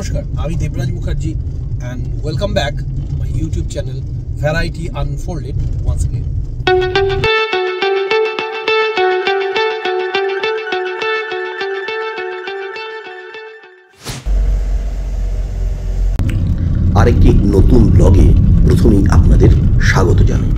নমস্কার, আমি Debraj Mukherjee and welcome back my YouTube channel Variety Unfolded once again. আরেকটি নতুন ব্লগে প্রথমেই আপনাদের স্বাগত জানাই।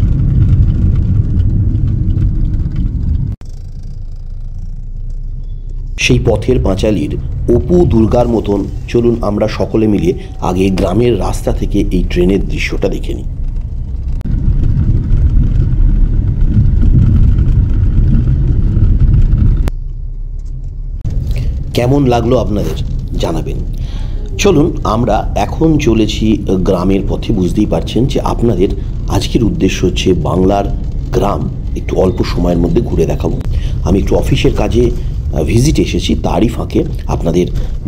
সেই পথের পাঁচালীর অপু দুর্গার মতন চলুন আমরা সকলে মিলে আগে গ্রামের রাস্তা থেকে এই ট্রেনের দৃশ্যটা দেখে নিই। কেমন লাগলো আপনাদের জানাবেন। চলুন আমরা এখন চলেছি গ্রামের পথে। বুঝতেই পারছেন যে আপনাদের আজকের উদ্দেশ্য হচ্ছে বাংলার গ্রাম একটু অল্প সময়ের মধ্যে ঘুরে দেখাবো। আমি একটু অফিসের কাজে ভিজিট এসেছি, তারই ফাঁকে আপনাদের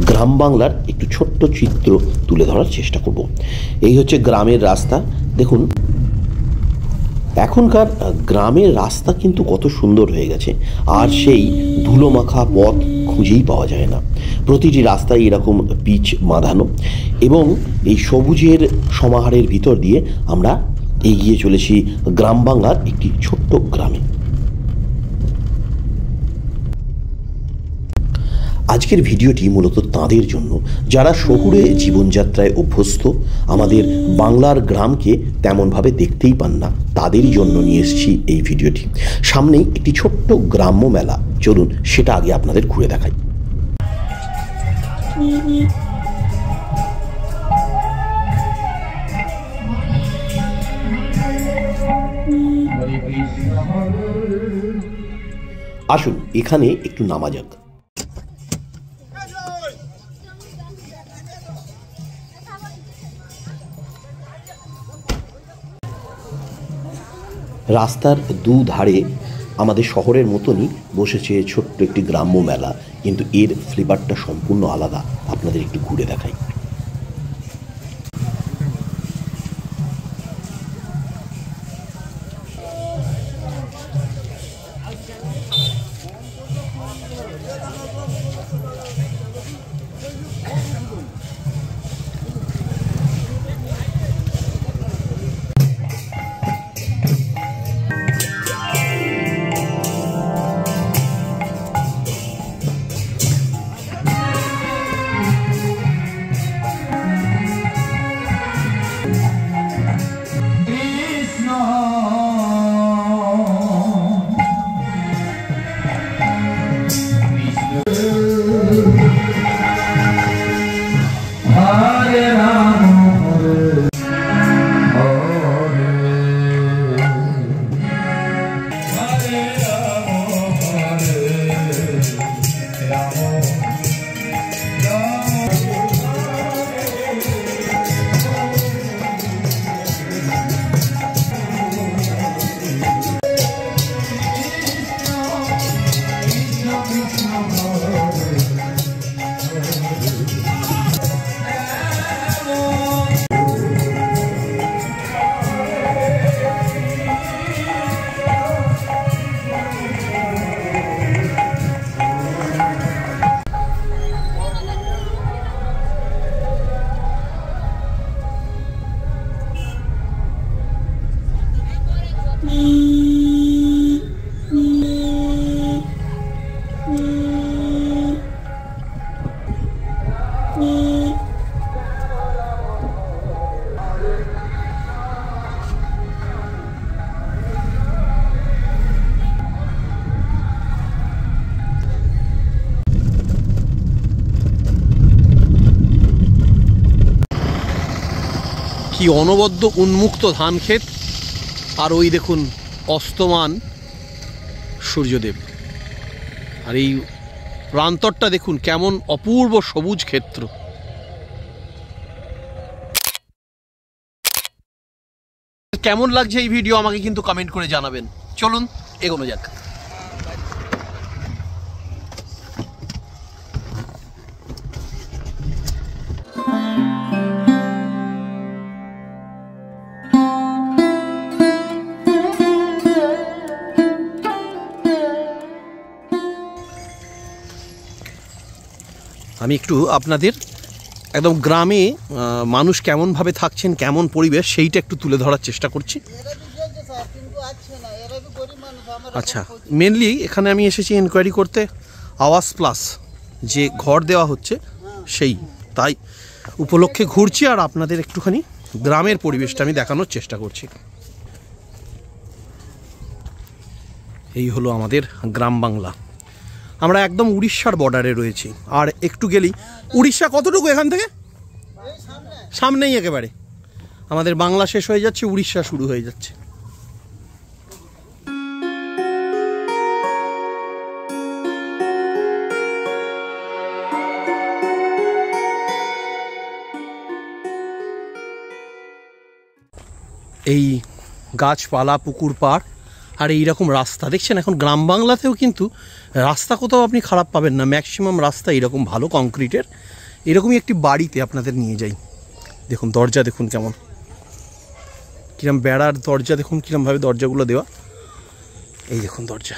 গ্রাম বাংলার একটু ছোট্ট চিত্র তুলে ধরার চেষ্টা করব। এই হচ্ছে গ্রামের রাস্তা। দেখুন এখনকার গ্রামের রাস্তা কিন্তু কত সুন্দর হয়ে গেছে, আর সেই ধুলো মাখা পথ খুঁজেই পাওয়া যায় না। প্রতিটি রাস্তায় এরকম পিচ বাঁধানো এবং এই সবুজের সমাহারের ভিতর দিয়ে আমরা এগিয়ে চলেছি গ্রাম বাংলার একটি ছোট্ট গ্রামে। আজকের ভিডিওটি মূলত তাঁদের জন্য যারা শহুরে জীবনযাত্রায় অভ্যস্ত, আমাদের বাংলার গ্রামকে তেমনভাবে দেখতেই পান না, তাদেরই জন্য নিয়ে এসেছি এই ভিডিওটি। সামনেই একটি ছোট্ট গ্রাম্য মেলা, চলুন সেটা আগে আপনাদের ঘুরে দেখাই। আসুন এখানে একটু নামা যাক। রাস্তার দুধারে আমাদের শহরের মতনই বসেছে ছোট্ট একটি গ্রাম্য মেলা, কিন্তু এর ফ্লেভারটা সম্পূর্ণ আলাদা। আপনাদের একটু ঘুরে দেখাই। কি অনবদ্য উন্মুক্ত ধান ক্ষেত, আর ওই দেখুন অস্তমান সূর্যদেব, আর এই প্রান্তরটা দেখুন কেমন অপূর্ব সবুজ ক্ষেত্র। কেমন লাগছে এই ভিডিও আমাকে কিন্তু কমেন্ট করে জানাবেন। চলুন এগোনো যাক। আমি একটু আপনাদের একদম গ্রামে মানুষ কেমনভাবে থাকছেন, কেমন পরিবেশ, সেইটা একটু তুলে ধরার চেষ্টা করছি। আচ্ছা, মেনলি এখানে আমি এসেছি এনকোয়ারি করতে আওয়াজ প্লাস যে ঘর দেওয়া হচ্ছে সেই, তাই উপলক্ষে ঘুরছি আর আপনাদের একটুখানি গ্রামের পরিবেশটা আমি দেখানোর চেষ্টা করছি। এই হলো আমাদের গ্রাম বাংলা। আমরা একদম উড়িষ্যার বর্ডারে রয়েছি, আর একটু গেলেই উড়িষ্যা কতটুকু এখান থেকে সামনেই একেবারে আমাদের বাংলা শেষ হয়ে যাচ্ছে, উড়িষ্যা শুরু হয়ে যাচ্ছে। এই গাছপালা, পুকুর পাড় আর এইরকম রাস্তা দেখছেন। এখন গ্রাম বাংলাতেও কিন্তু রাস্তা কোথাও আপনি খারাপ পাবেন না, ম্যাক্সিমাম রাস্তা এরকম ভালো কংক্রিটের। এরকমই একটি বাড়িতে আপনাদের নিয়ে যাই। দেখুন দরজা দেখুন কেমন, কিরম বেড়ার দরজা দেখুন, কিরমভাবে দরজাগুলো দেওয়া। এই দেখুন দরজা।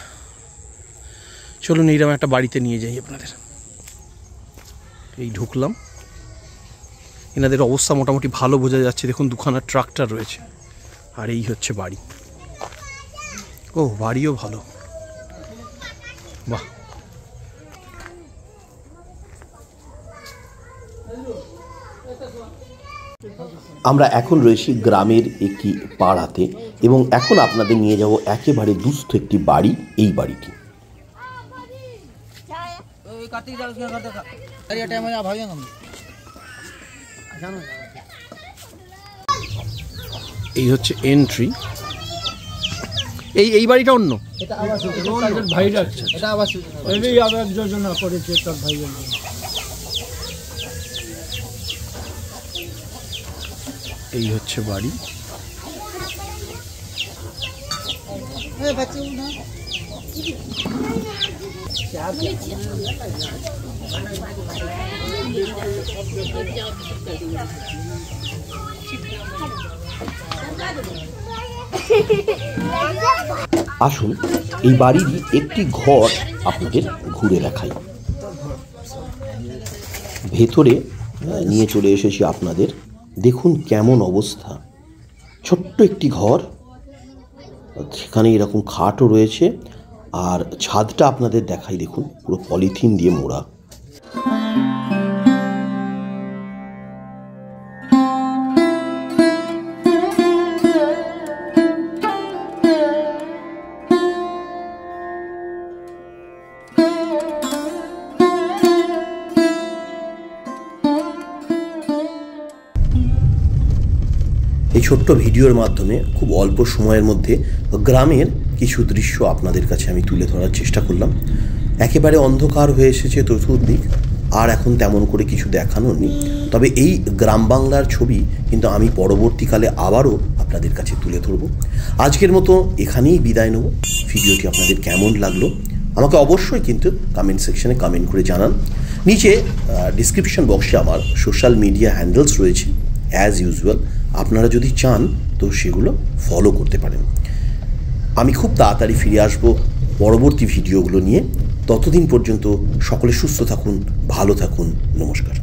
চলুন এইরকম একটা বাড়িতে নিয়ে যাই আপনাদের। এই ঢুকলাম, এনাদের অবস্থা মোটামুটি ভালো বোঝা যাচ্ছে। দেখুন দুখানা ট্রাক্টর রয়েছে, আর এই হচ্ছে বাড়ি। ও বাড়িও ভালো, বাহ। আমরা এখন রয়েছি গ্রামের একটি পাড়াতে এবং এখন আপনাদের নিয়ে যাব একেবারে দুস্থ একটি বাড়ি। এই বাড়িটি এই হচ্ছে এন্ট্রি। এই বাড়িটা অন্য, যোজনা করেছে তার ভাইয়ের। এই হচ্ছে বাড়ি। আসুন এই বাড়ির একটি ঘর আপনাদের ঘুরে দেখাই। ভেতরে নিয়ে চলে এসেছি আপনাদের। দেখুন কেমন অবস্থা, ছোট্ট একটি ঘর, সেখানে এরকম খাটও রয়েছে, আর ছাদটা আপনাদের দেখাই। দেখুন পুরো পলিথিন দিয়ে মোড়া। এই ছোট্ট ভিডিওর মাধ্যমে খুব অল্প সময়ের মধ্যে গ্রামের কিছু দৃশ্য আপনাদের কাছে আমি তুলে ধরার চেষ্টা করলাম। একেবারে অন্ধকার হয়ে এসেছে চতুর্দিক, আর এখন তেমন করে কিছু দেখানোর নেই। তবে এই গ্রাম বাংলার ছবি কিন্তু আমি পরবর্তীকালে আবারও আপনাদের কাছে তুলে ধরব। আজকের মতো এখানেই বিদায় নেব। ভিডিওটি আপনাদের কেমন লাগলো আমাকে অবশ্যই কিন্তু কমেন্ট সেকশনে কমেন্ট করে জানান। নিচে ডিসক্রিপশন বক্সে আমার সোশ্যাল মিডিয়া হ্যান্ডেলস রয়েছে অ্যাজ ইউজুয়াল। আপনারা যদি চান তো সেগুলো ফলো করতে পারেন। আমি খুব তাড়াতাড়ি ফিরে আসব পরবর্তী ভিডিওগুলো নিয়ে। ততদিন পর্যন্ত সকলে সুস্থ থাকুন, ভালো থাকুন। নমস্কার।